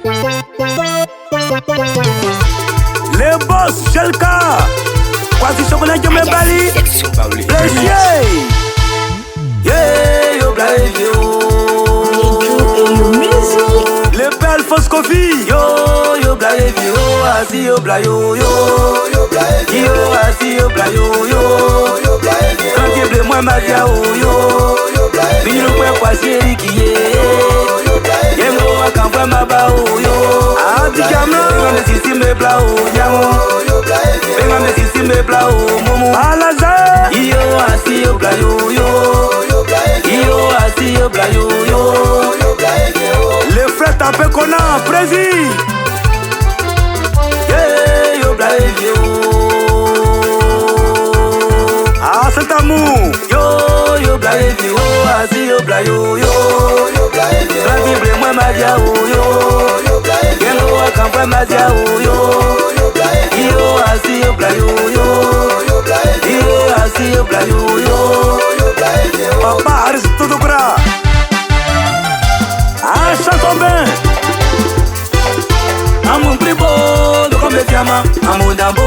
Les boss, Jelka. Quasi chocolat que me bali. Les chiens. Yeah, yo blaye yo. Les belles fausses coffee. Yo blaye yo. Asi yo blaye yo. Yo asi yo blaye yo. Quand tu blé moi ma dia yo. Bini no kwe kwa siri kiye. Yengo akampa maba yo. Abijama. Ngame sisi me bla o yamo. Ngame sisi me bla o momo. Alaza. Yo asi yo blaye yo. Yo asi yo blaye yo. Les frères tapés qu'on a prési. Yeah, yo blaye yo. Ah, c'est amour. Yo blaye yo. Asi yo blaye yo. La Bible moi ma dia yo. Yengo akampa ma dia yo. Yo asi yo blaye yo. Yo asi yo blaye yo. Papa Aristo do Bra. Ah, chanson ben. Amun pribo be kombe fiama. Amun dambo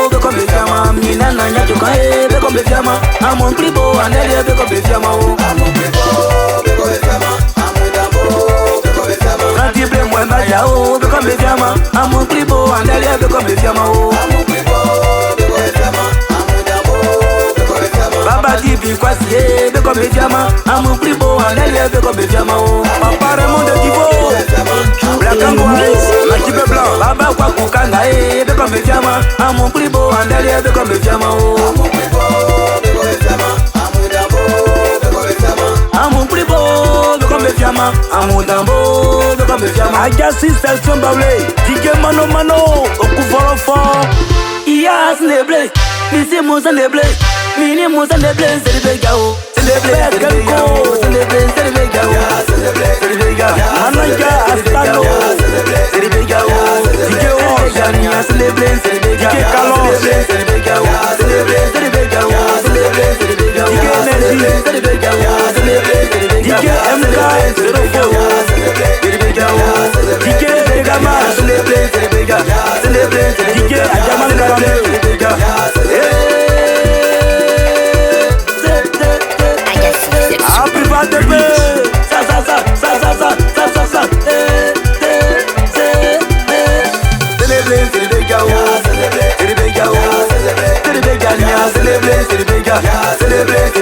be kombe fiama. Mina na nya joka be kombe fiama. Amun pribo anele be kombe fiama o. Amun pribo be kombe fiama. Amun dambo be kombe fiama. Kanti ble moi ma ja o be kombe fiama. Amun pribo anele be kombe fiama o. Amun pribo be kombe fiama. Amun dambo be kombe fiama. Baba dibi kwasi be kombe fiama. Amun pribo anele be kombe fiama o. Papa Raymond de Divo. Black and white, machibe blanc. Baba kwa kukanga be kombe fiama. Amun pribo anele be kombe fiama o. Amun pribo be kombe fiama. Amun dambo be kombe fiama. Amun pribo be kombe fiama. Amun dambo be kombe fiama. Ajasi section bablé. Dike mano okuforo fort. Iya sneble, misi musa neble. Mini musa neble, c'est le begao. C'est le begao. C'est le begao. C'est le begao. Mananga astalo. C'est le begao. Dike Jania, c'est le begao. Dike Kalon, c'est le begao. C'est le begao. C'est le begao. Dike Energy, c'est le begao. C'est le begao. Dike MK, c'est le begao. C'est le begao. Dike Begama, c'est le begao. C'est le begao. Dike Ajaman Karambe, c'est le begao. Celebrate,